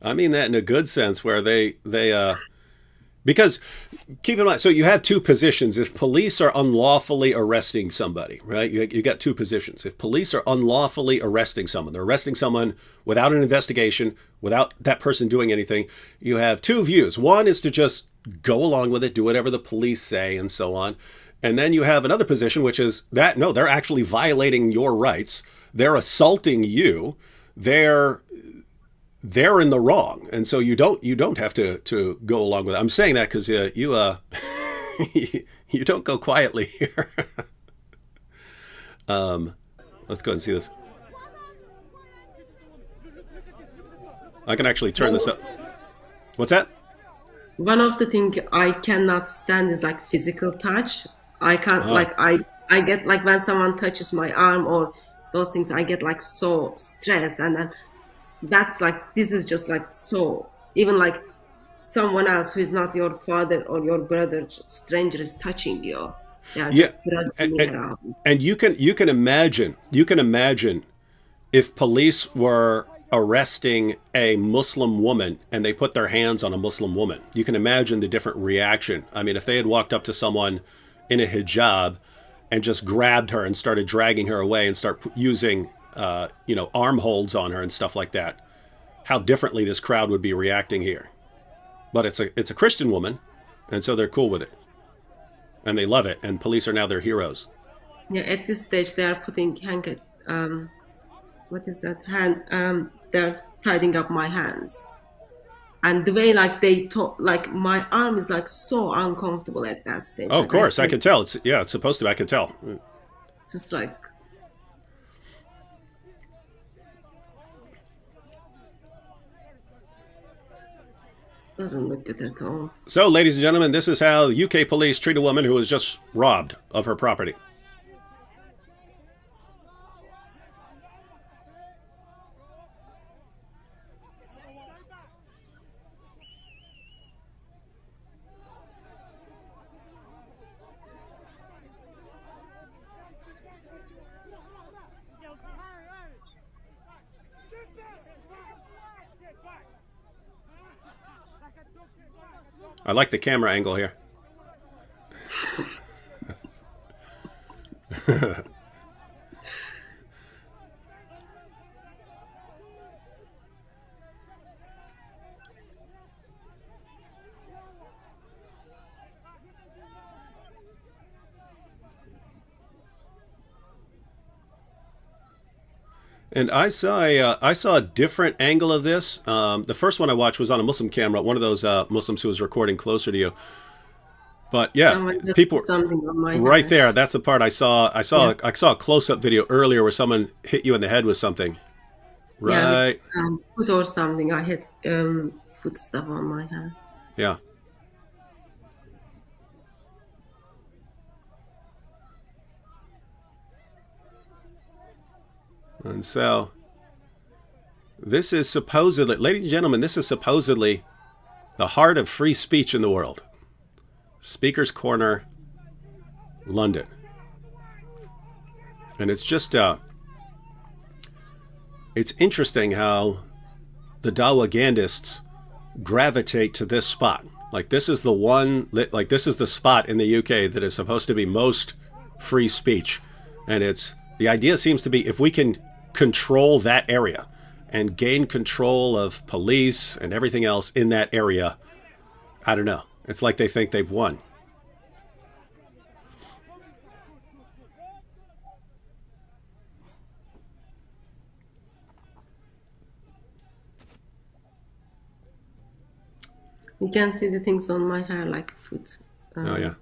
in a good sense, where they because keep in mind, so you have two positions. If police are unlawfully arresting somebody, right? You got two positions. If police are unlawfully arresting someone, they're arresting someone without an investigation, without that person doing anything, you have two views. One is to just go along with it, do whatever the police say and so on. And then you have another position, which is that, no, they're actually violating your rights. They're assaulting you. They're they're in the wrong, and so you don't have to go along with it. I'm saying that because you don't go quietly here. Let's go ahead and see this. I can actually turn this up. What's that? One of the things I cannot stand is like physical touch. I can't Oh, like I get like when someone touches my arm or those things, I get like so stressed, and then that's like this is just like so even like someone else who is not your father or your brother, stranger is touching you. They are yeah, just dragging me and, around. and you can imagine if police were arresting a Muslim woman and they put their hands on a Muslim woman. You can imagine the different reaction. I mean, if they had walked up to someone in a hijab and just grabbed her and started dragging her away and start using, arm holds on her and stuff like that, how differently this crowd would be reacting here. But it's a Christian woman, and so they're cool with it and they love it. And police are now their heroes. Yeah, at this stage they are putting what is that hand they're tidying up my hands. And the way like they talk, like my arm is like so uncomfortable at that stage. Oh, of Like I course, I still can tell. It's supposed to. I can tell. just like doesn't look good at all. So, ladies and gentlemen, this is how UK police treat a woman who was just robbed of her property. I like the camera angle here. And I saw a different angle of this. The first one I watched was on a Muslim camera, one of those Muslims who was recording closer to you. But yeah, Someone just people put something on my right hand. there. That's the part I saw. I Yeah. saw I saw a close up video earlier where someone hit you in the head with something. Yeah, with Right. food or something. I had food stuff on my hand. Yeah. And so this is supposedly, ladies and gentlemen, this is supposedly the heart of free speech in the world. Speaker's Corner, London. And it's just it's interesting how the Dawagandists gravitate to this spot. Like this is the one, like this is the spot in the UK that is supposed to be most free speech. And it's, the idea seems to be if we can control that area and gain control of police and everything else in that area, I don't know. It's like they think they've won. You can see the things on my hair like food. Oh, Um, yeah.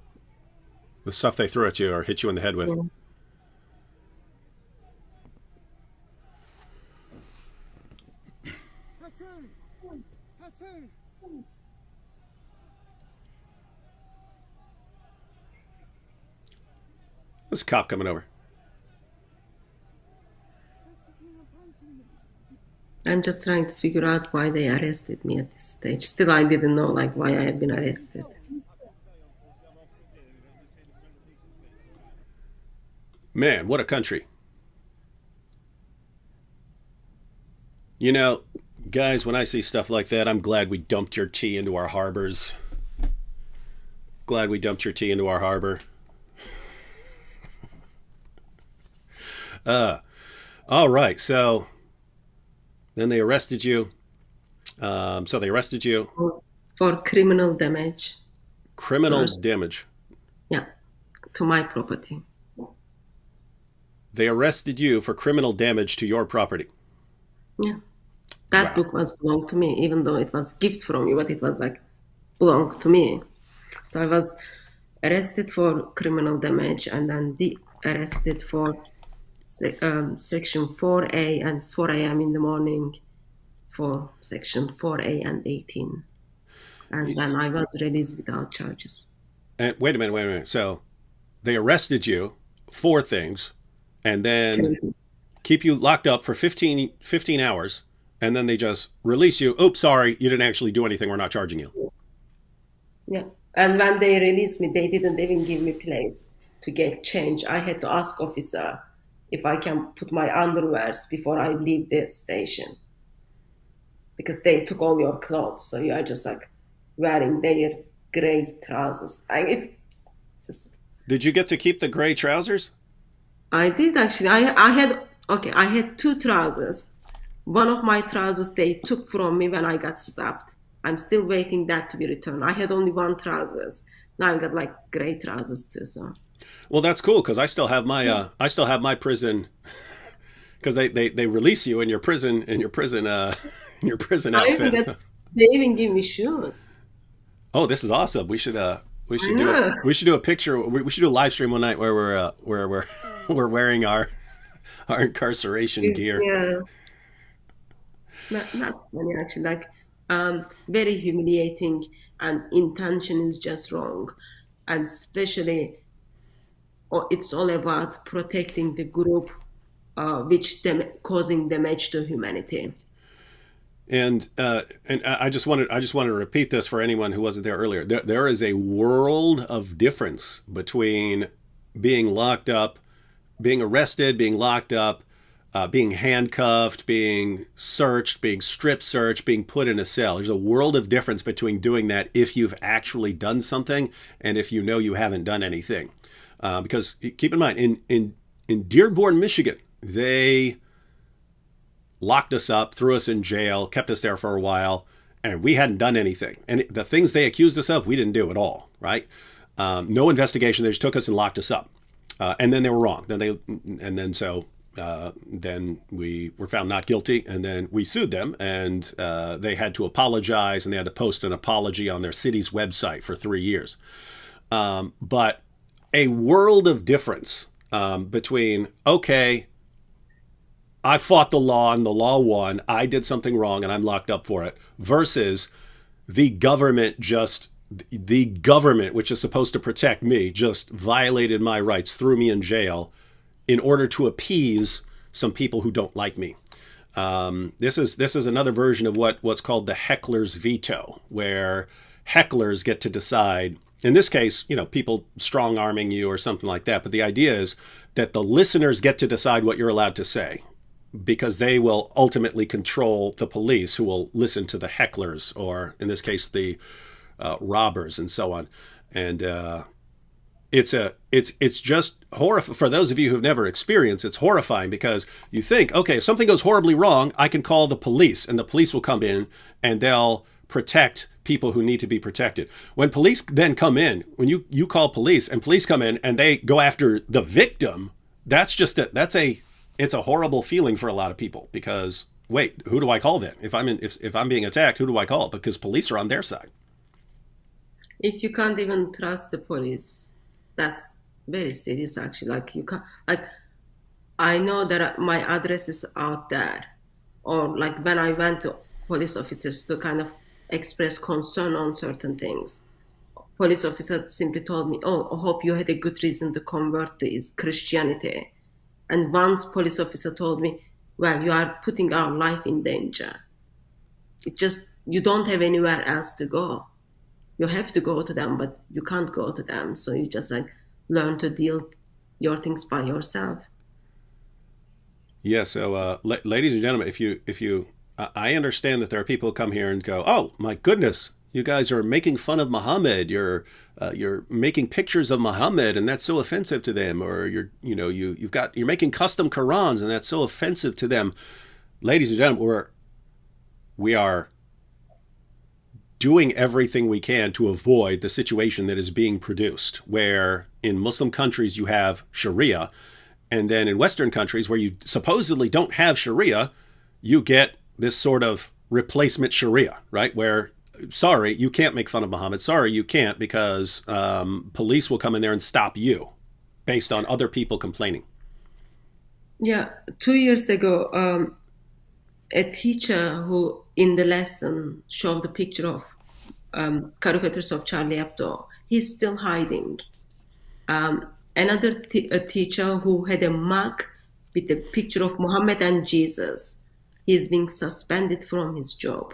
The stuff they threw at you or hit you in the head with. yeah. Hatun! Hatun! There's a cop coming over. I'm just trying to figure out why they arrested me at this stage. Still, I didn't know like why I have been arrested. Man, what a country. You know, guys, when I see stuff like that, I'm glad we dumped your tea into our harbors. Glad we dumped your tea into our harbor. All right, so then they arrested you. So they arrested you. For criminal damage Criminal first. damage. Yeah, to my property. They arrested you for criminal damage to your property. Yeah. That Wow. book was belonged to me, even though it was gift from you, but it was like belonged to me. So I was arrested for criminal damage and then arrested for section 4A and 4 a.m. in the morning for section 4A and 18. And then I was released without charges. And wait a minute. So they arrested you for things and then keep you locked up for 15 hours, and then they just release you. Oops, sorry, you didn't actually do anything. We're not charging you. Yeah. And when they released me, they didn't even give me place to get change. I had to ask officer if I can put my underwears before I leave the station because they took all your clothes. So you are just like wearing their gray trousers. It just Did you get to keep the gray trousers? I did actually. I had okay. I had two trousers. One of my trousers they took from me when I got stopped. I'm still waiting that to be returned. I had only one trousers. Now I got like gray trousers too. So Well, that's cool because I still have my prison because they release you in your prison in your prison I even outfit. get they even give me shoes. Oh, this is awesome. We I should do it. know. We should do a picture. We should do a live stream one night where we're we're wearing our incarceration gear. Yeah, not funny actually. Like very humiliating, and intention is just wrong, and especially it's all about protecting the group which causing damage to humanity. And I just wanted to repeat this for anyone who wasn't there earlier. There is a world of difference between being locked up, being arrested, being locked up, being handcuffed, being searched, being strip searched, being put in a cell. There's a world of difference between doing that if you've actually done something and if you know you haven't done anything. Because keep in mind, in Dearborn, Michigan, they locked us up, threw us in jail, kept us there for a while, and we hadn't done anything. And the things they accused us of, we didn't do at all, right? No investigation. They just took us and locked us up, and then they were wrong. Then we were found not guilty, and then we sued them, and they had to apologize, and they had to post an apology on their city's website for 3 years. But a world of difference between okay, I fought the law and the law won. I did something wrong and I'm locked up for it. Versus the government the government, which is supposed to protect me, just violated my rights, threw me in jail in order to appease some people who don't like me. This is another version of what's called the heckler's veto, where hecklers get to decide. In this case, people strong arming you or something like that. But the idea is that the listeners get to decide what you're allowed to say, because they will ultimately control the police, who will listen to the hecklers, or in this case, the robbers, and so on. And it's just horrifying for those of you who've never experienced. It's horrifying because you think, okay, if something goes horribly wrong, I can call the police, and the police will come in and they'll protect people who need to be protected. When police then come in, when you call police and police come in and they go after the victim, it's a horrible feeling for a lot of people, because wait, who do I call then? If I'm being attacked, who do I call? Because police are on their side. If you can't even trust the police, that's very serious actually. Like you can't like I know that my address is out there, or like when I went to police officers to kind of express concern on certain things, police officer simply told me, "Oh, I hope you had a good reason to convert to Christianity." And once police officer told me, "Well, you are putting our life in danger. It just you don't have anywhere else to go. You have to go to them, but you can't go to them. So you just like learn to deal your things by yourself." Yeah. So, ladies and gentlemen, if you, I understand that there are people who come here and go, "Oh my goodness, you guys are making fun of Muhammad. You're making pictures of Muhammad, and that's so offensive to them." Or you're making custom Qurans, and that's so offensive to them. Ladies and gentlemen, we are doing everything we can to avoid the situation that is being produced, where in Muslim countries you have Sharia, and then in Western countries where you supposedly don't have Sharia, you get this sort of replacement Sharia, right? Where, sorry, you can't make fun of Muhammad. Sorry, you can't because police will come in there and stop you based on other people complaining. Yeah, 2 years ago, a teacher who in the lesson showed the picture of caricatures of Charlie Hebdo, he's still hiding. Another a teacher who had a mug with a picture of Muhammad and Jesus, he is being suspended from his job.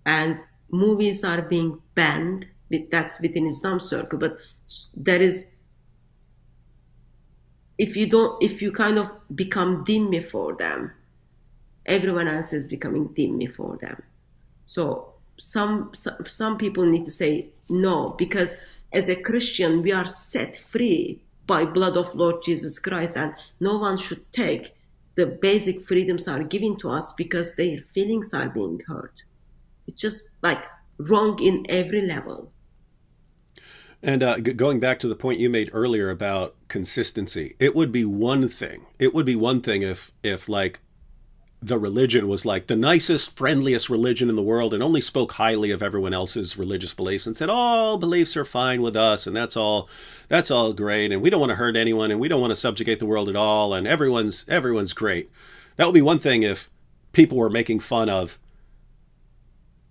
And movies are being banned. That's within Islam circle, but there is, if you kind of become dhimmi for them, everyone else is becoming dhimmi for them. So some people need to say no, because as a Christian we are set free by blood of Lord Jesus Christ, and no one should take the basic freedoms are given to us because their feelings are being hurt. It's just like wrong in every level. And going back to the point you made earlier about consistency, it would be one thing. It would be one thing if like the religion was like the nicest, friendliest religion in the world and only spoke highly of everyone else's religious beliefs and said all beliefs are fine with us and that's all great and we don't want to hurt anyone and we don't want to subjugate the world at all and everyone's great. That would be one thing if people were making fun of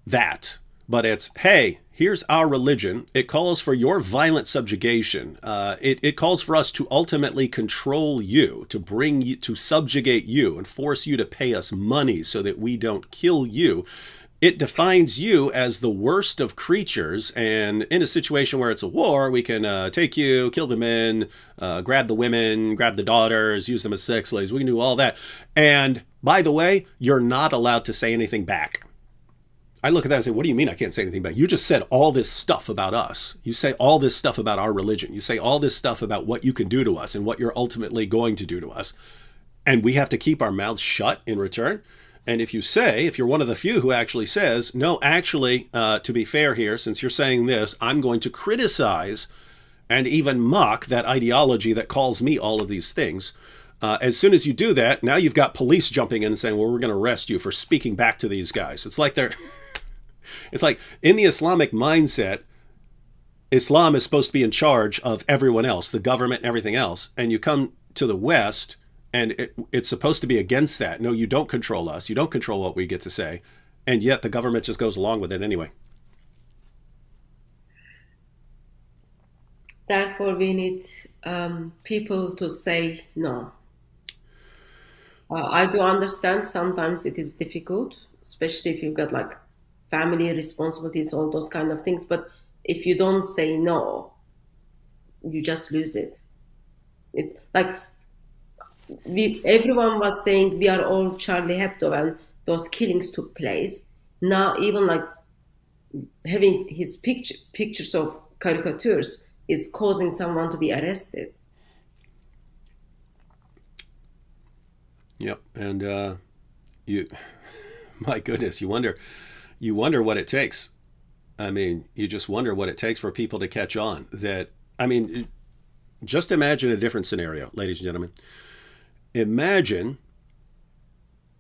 that. But it's, hey, here's our religion. It calls for your violent subjugation. It calls for us to ultimately control you, to bring you, to subjugate you and force you to pay us money so that we don't kill you. It defines you as the worst of creatures. And in a situation where it's a war, we can take you, kill the men, grab the women, grab the daughters, use them as sex slaves. We can do all that. And by the way, you're not allowed to say anything back. I look at that and say, what do you mean I can't say anything back? You just said all this stuff about us. You say all this stuff about our religion. You say all this stuff about what you can do to us and what you're ultimately going to do to us. And we have to keep our mouths shut in return. And if you're one of the few who actually says, no, actually, to be fair here, since you're saying this, I'm going to criticize and even mock that ideology that calls me all of these things. As soon as you do that, now you've got police jumping in and saying, well, we're going to arrest you for speaking back to these guys. It's like it's like in the Islamic mindset, Islam is supposed to be in charge of everyone else, the government and everything else. And you come to the West and it's supposed to be against that. No, you don't control us. You don't control what we get to say. And yet the government just goes along with it anyway. Therefore, we need people to say no. I do understand sometimes it is difficult, especially if you've got like family responsibilities, all those kind of things. But if you don't say no, you just lose it. It like everyone was saying we are all Charlie Hebdo and those killings took place. Now even like having his pictures of caricatures is causing someone to be arrested. Yep. And you, my goodness, you wonder what it takes. I mean, you just wonder what it takes for people to catch on. That, I mean, just imagine a different scenario, ladies and gentlemen. Imagine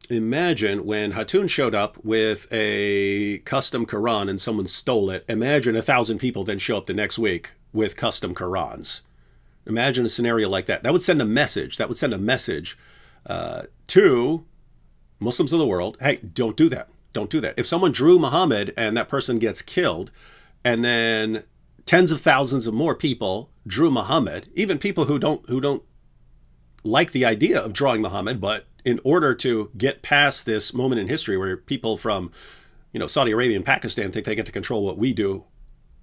when Hatun showed up with a custom Quran and someone stole it. Imagine 1,000 people then show up the next week with custom Qurans. Imagine a scenario like that. That would send a message. To Muslims of the world. Hey, don't do that. Don't do that. If someone drew Muhammad and that person gets killed, and then tens of thousands of more people drew Muhammad, even people who don't like the idea of drawing Muhammad, but in order to get past this moment in history where people from, Saudi Arabia and Pakistan think they get to control what we do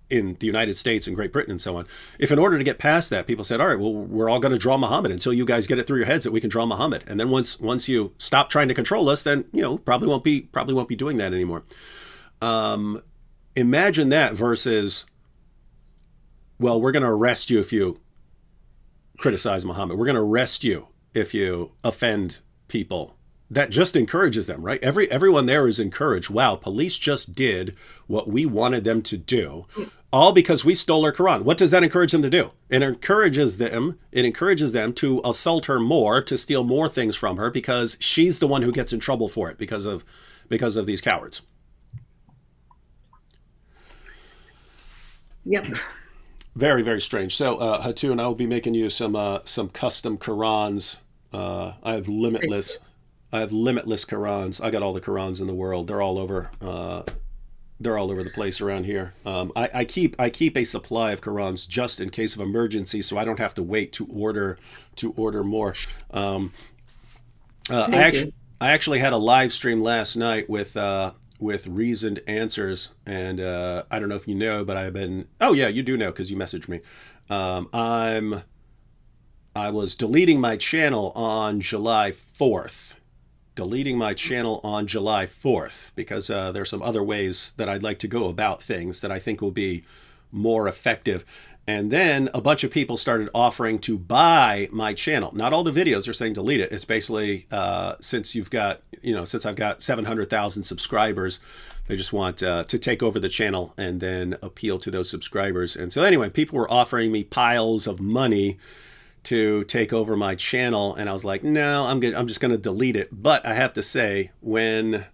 in the United States and Great Britain and so on. If in order to get past that, people said, all right, well, we're all going to draw Muhammad until you guys get it through your heads that we can draw Muhammad. And then once you stop trying to control us, then, probably won't be doing that anymore. Imagine that versus, well, we're going to arrest you if you criticize Muhammad. We're going to arrest you if you offend people. That just encourages them, right? Everyone there is encouraged. Wow, police just did what we wanted them to do. all because we stole her Quran. What does that encourage them to do? It encourages them to assault her more, to steal more things from her, because she's the one who gets in trouble for it because of these cowards. Yep. Very, very strange. So, Hatun, I will be making you some custom Qurans. I have limitless Qurans. I got all the Qurans in the world. They're all over. They're all over the place around here. I keep a supply of Qurans just in case of emergency, so I don't have to wait to order more. Thank you. I actually had a live stream last night with reasoned answers, and I don't know if you know, but I've been. Oh yeah, you do know because you messaged me. I was deleting my channel on July 4th. Because there's some other ways that I'd like to go about things that I think will be more effective. And then a bunch of people started offering to buy my channel. Not all the videos are saying delete it. It's basically since I've got 700,000 subscribers, they just want to take over the channel and then appeal to those subscribers. And so anyway, people were offering me piles of money to take over my channel, and I was like, no, I'm good. I'm just going to delete it. But I have to say, when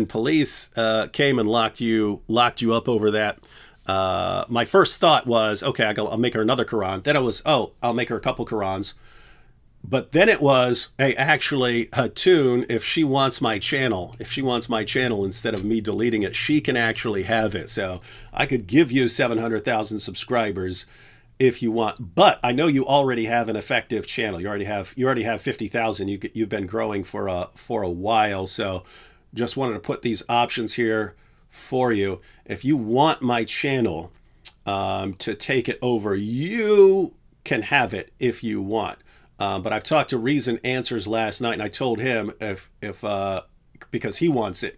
police came and locked you up over that, my first thought was, okay, I'll make her another Quran. Then it was, oh, I'll make her a couple Qurans. But then it was, hey, actually, Hatun, if she wants my channel instead of me deleting it, she can actually have it. So I could give you 700,000 subscribers if you want. But I know you already have an effective channel. You already have 50,000. You've been growing for a while. So just wanted to put these options here for you. If you want my channel to take it over, you can have it if you want. But I've talked to Reason Answers last night, and I told him if because he wants it,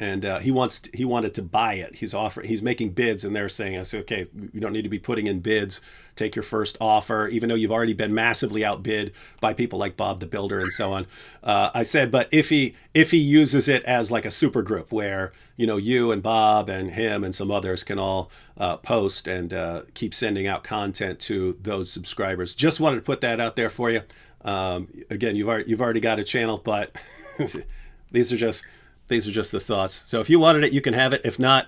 and he wanted to buy it. He's making bids, and they're saying, I said, okay, you don't need to be putting in bids. Take your first offer, even though you've already been massively outbid by people like Bob the Builder and so on. I said, but if he uses it as like a super group where you and Bob and him and some others can all post and keep sending out content to those subscribers. Just wanted to put that out there for you. Again, you've already got a channel, but. These are just the thoughts. So if you wanted it, you can have it. If not,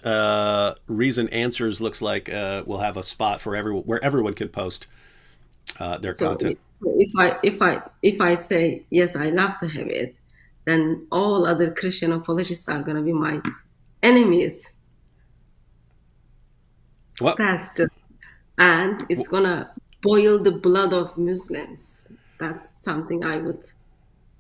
Reason Answers looks like we'll have a spot for where everyone can post their content. If I say yes, I love to have it, then all other Christian apologists are gonna be my enemies. What? And it's gonna boil the blood of Muslims. That's something I would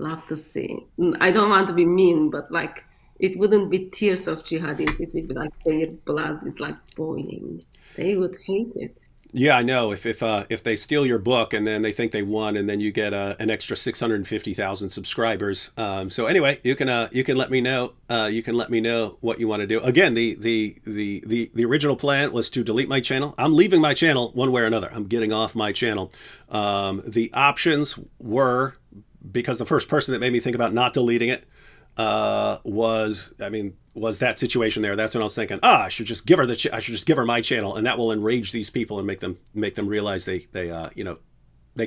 love to see. I don't want to be mean, but like it wouldn't be tears of jihadis. It would be like their blood is like boiling. They would hate it. Yeah, I know. If they steal your book and then they think they won, and then you get an extra 650,000 subscribers. So anyway, you can let me know. You can let me know what you want to do. Again, the original plan was to delete my channel. I'm leaving my channel one way or another. I'm getting off my channel. The options were, because the first person that made me think about not deleting it was that situation there. That's when I was thinking, I should just give her my channel, and that will enrage these people and make them realize they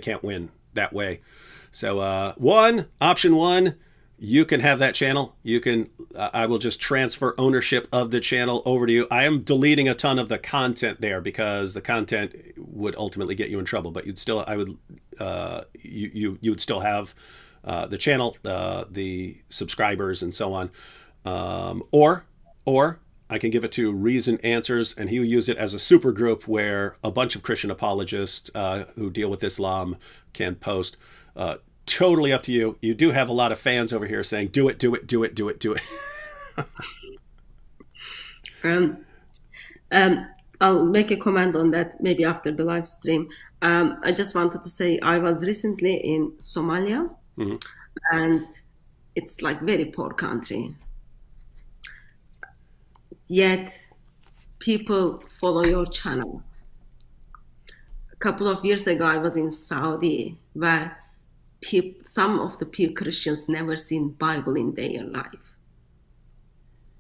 can't win that way. So option one, you can have that channel. I will just transfer ownership of the channel over to you. I am deleting a ton of the content there because the content would ultimately get you in trouble, but you would still have the channel, the subscribers, and so on. Or I can give it to Reason Answers, and he'll use it as a super group where a bunch of Christian apologists who deal with Islam can post. Totally up to you. You do have a lot of fans over here saying, do it, do it, do it, do it, do it. I'll make a comment on that maybe after the live stream. I just wanted to say I was recently in Somalia, Mm-hmm. and it's like very poor country. Yet people follow your channel. A couple of years ago, I was in Saudi where some of the pure Christians never seen Bible in their life.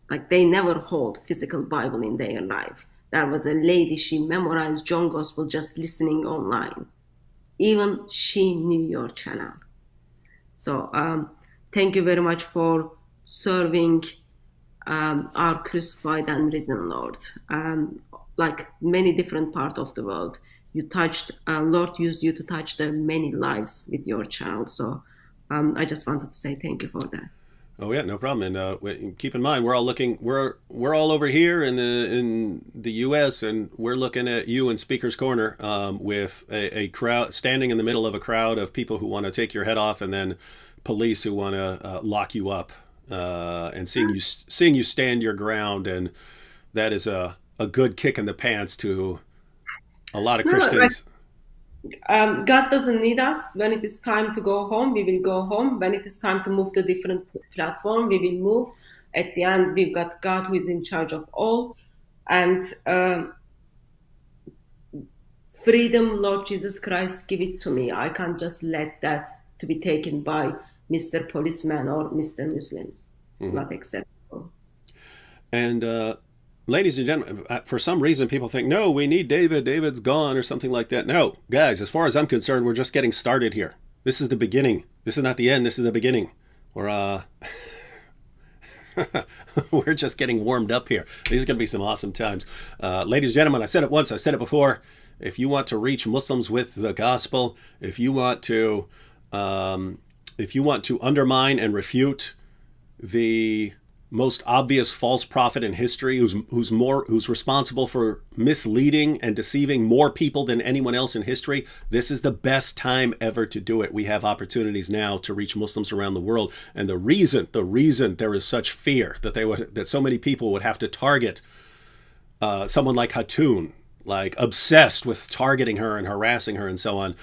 Like they never hold physical Bible in their life. There was a lady, she memorized John Gospel just listening online. Even she knew your channel. So thank you very much for serving our crucified and risen Lord. Like many different parts of the world, you touched. Lord used you to touch the many lives with your channel. So I just wanted to say thank you for that. Oh yeah, no problem. And keep in mind, we're all looking. We're all over here in the U.S. and we're looking at you in Speaker's Corner with a crowd standing in the middle of a crowd of people who want to take your head off, and then police who want to lock you up. And seeing you stand your ground, and that is a good kick in the pants to a lot of No, like Christians. God doesn't need us. When it is time to go home, we will go home. When it is time to move to a different platform, we will move. At the end, we've got God who is in charge of all. And freedom, Lord Jesus Christ, give it to me. I can't just let that to be taken by Mr. Policeman or Mr. Muslims. Not acceptable. And ladies and gentlemen, for some reason, people think, no, we need David. David's gone or something like that. No, guys, as far as I'm concerned, we're just getting started here. This is the beginning. This is not the end. This is the beginning. We're we're just getting warmed up here. These are going to be some awesome times. Ladies and gentlemen, I said it once, I said it before. If you want to reach Muslims with the gospel, if you want to undermine and refute the most obvious false prophet in history, who's responsible for misleading and deceiving more people than anyone else in history, this is the best time ever to do it. We have opportunities now to reach Muslims around the world, and the reason there is such fear that so many people would have to target someone like Hatun, like obsessed with targeting her and harassing her and so on.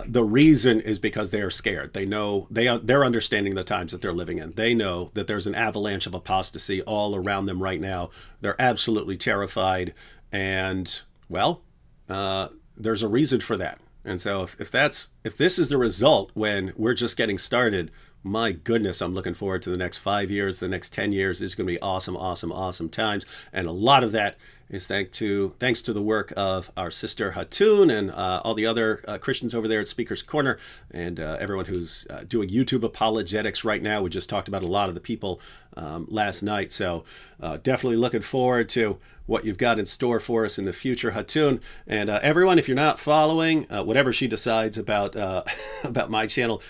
The reason is because they are scared. They know they're understanding the times that they're living in. They know that there's an avalanche of apostasy all around them right now. They're absolutely terrified, and well, there's a reason for that. And so if this is the result when we're just getting started, my goodness, I'm looking forward to the next 5 years, the next 10 years. It's going to be awesome, awesome, awesome times. And a lot of that is thanks to the work of our sister Hatun and all the other Christians over there at Speaker's Corner, and everyone who's doing YouTube apologetics right now. We just talked about a lot of the people last night. So definitely looking forward to what you've got in store for us in the future, Hatun. And everyone, if you're not following whatever she decides about about my channel,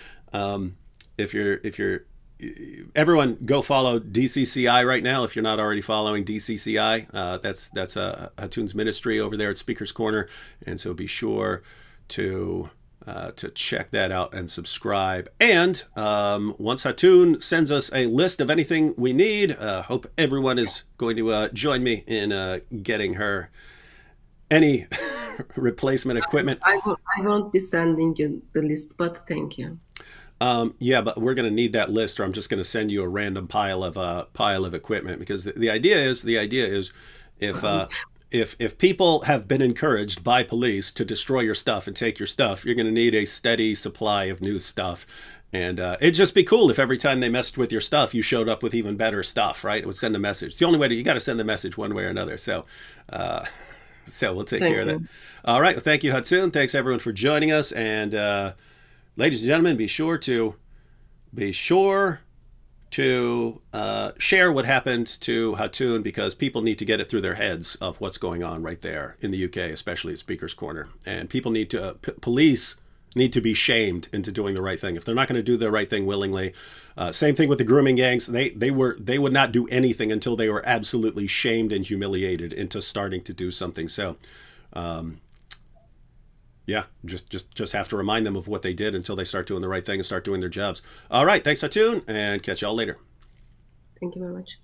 if you're everyone go follow DCCI right now if you're not already following DCCI. That's Hatun's ministry over there at Speaker's Corner, and so be sure to check that out and subscribe. And once Hatun sends us a list of anything we need, hope everyone is going to join me in getting her any replacement equipment. I won't be sending you the list, but thank you. Yeah, but we're going to need that list, or I'm just going to send you a random pile of equipment, because the idea is if people have been encouraged by police to destroy your stuff and take your stuff, you're going to need a steady supply of new stuff. And it'd just be cool if every time they messed with your stuff, you showed up with even better stuff, right? It would send a message. It's the only way you got to send the message one way or another. So, so we'll take care of that. All right. Well, thank you, Hatun. Thanks everyone for joining us. And ladies and gentlemen, be sure to share what happened to Hatun, because people need to get it through their heads of what's going on right there in the UK, especially at Speaker's Corner. And people need to, police need to be shamed into doing the right thing. If they're not going to do the right thing willingly, same thing with the grooming gangs. They would not do anything until they were absolutely shamed and humiliated into starting to do something. So, yeah, just have to remind them of what they did until they start doing the right thing and start doing their jobs. All right, thanks, Hatun, and catch y'all later. Thank you very much.